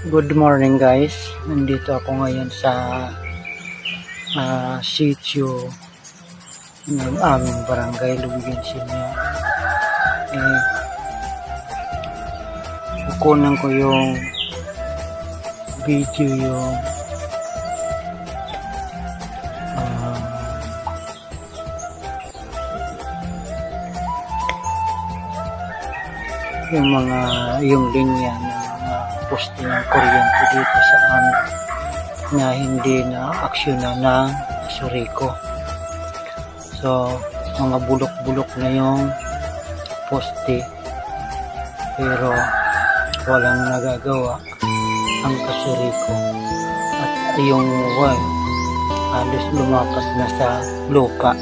Good morning guys, nandito ako ngayon sa sitio ng aming barangay Lubigan Sinya. Kukunan ko yung video yung linya ng mga poste ng kuryente dito sa amin na hindi na aksyonan ng Suriko. So mga bulok-bulok na yung poste pero walang nagagawa ang Kasuriko at yung wire halos lumapas na sa lupa.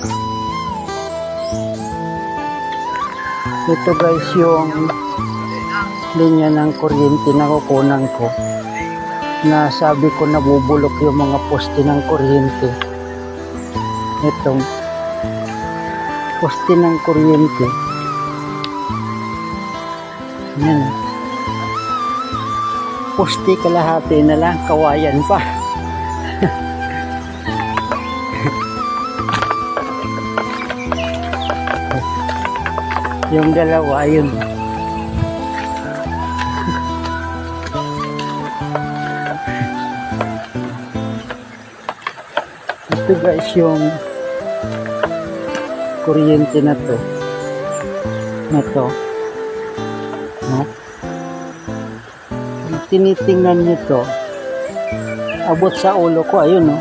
Ito guys yung linya ng kuryente na kukunan ko, na sabi ko nabubulok yung mga poste ng kuryente. Itong poste ng kuryente, yan, poste kalahati na lang, kawayan pa. Yung dalawa yun. Ito guys yung kuryente na to. No? Tinitingnan nyo to, abot sa ulo ko, ayun no.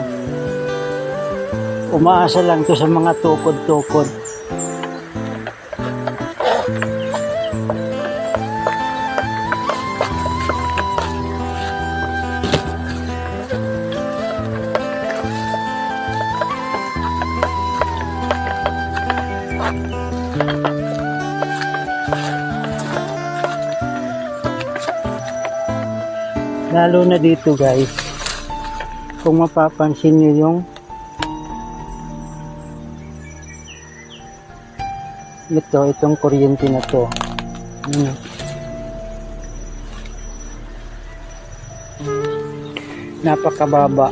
Umaasa lang to sa mga tukod-tukod. Lalo na dito guys, kung mapapansin nyo yung itong kuryente na to, napakababa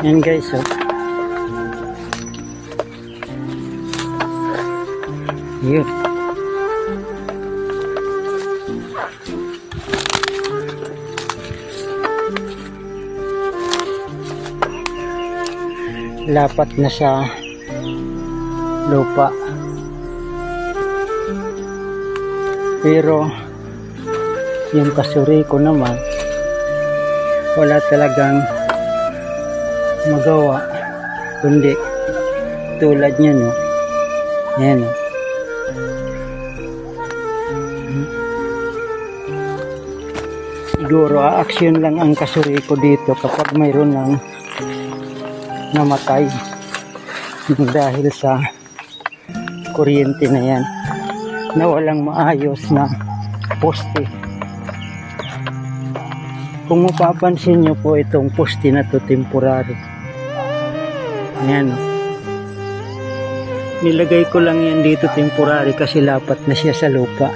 yan guys. Yun, lapat na sa lupa, pero yung Kasuriko naman wala talagang magawa kundi tulad nyo, no? Yan, no? Siguro aaksyon lang ang Kasuriko dito kapag mayroon ng namatay dahil sa kuryente na yan, na walang maayos na poste. Kung mapapansin nyo po, itong poste na to temporary. Ayan, nilagay ko lang yan dito temporary kasi lapat na siya sa lupa.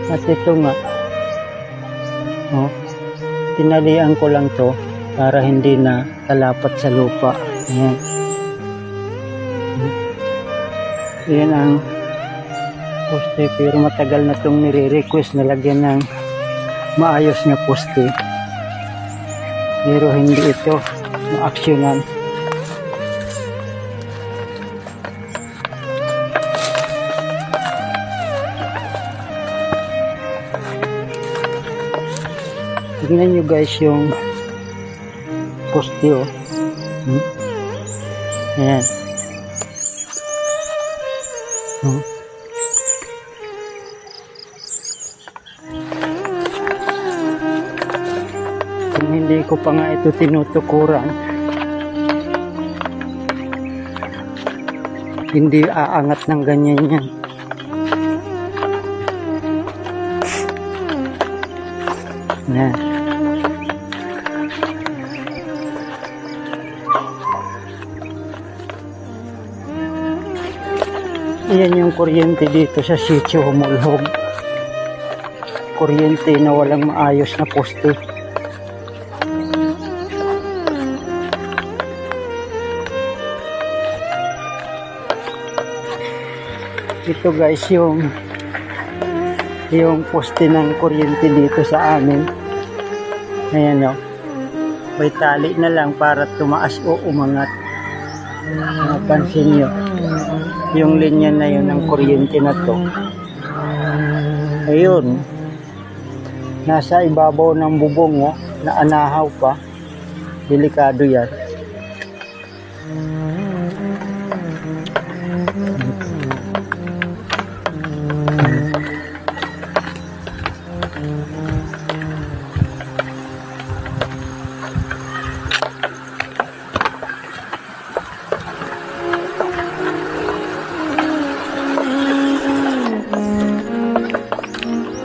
At ito nga, tinalian ko lang to para hindi na talapat sa lupa. Ayan. Ayan ang poste, pero matagal na itong nire-request na lagyan ng maayos na poste. Pero hindi ito ma-aksyonan. Tignan nyo guys yung poste, ayan. Kung hindi ko pa nga ito tinutukuran, hindi aangat ng ganyan yan. Ayan. Yan yung kuryente dito sa sitio Humulhog. Kuryente na walang maayos na poste. Ito guys yung poste ng kuryente dito sa amin. Ayan o. May tali na lang para tumaas o umangat. Napansin nyo. Yung linya na yun ng kuryente na to. Ayun. Nasa ibabaw ng bubong na anahaw pa. Delikado yan.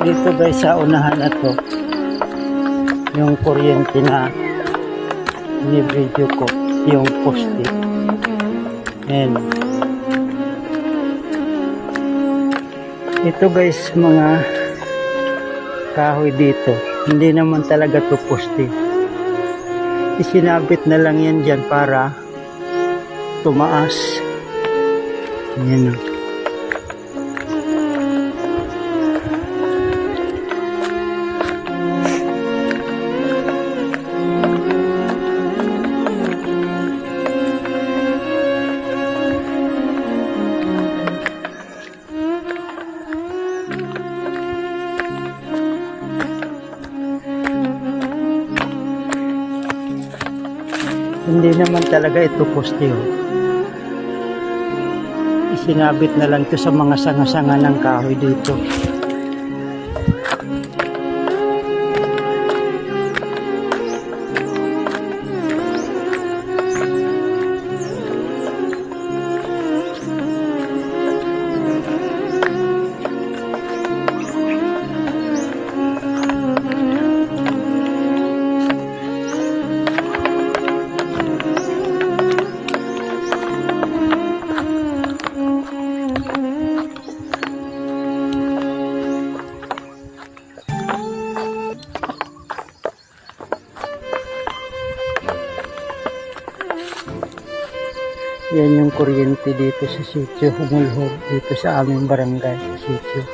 Dito guys sa unahan na to yung kuryente na ni-video ko, yung poste. And ito guys mga kahoy dito, hindi naman talaga to poste. Isinabit na lang yan dyan para tumaas. Yan o. Hindi naman talaga ito poste. Isinabit na lang ito sa mga sanga-sanga ng kahoy dito. Yan yung kuryente dito sa sitio Humulhog, dito sa aming barangay, sitio.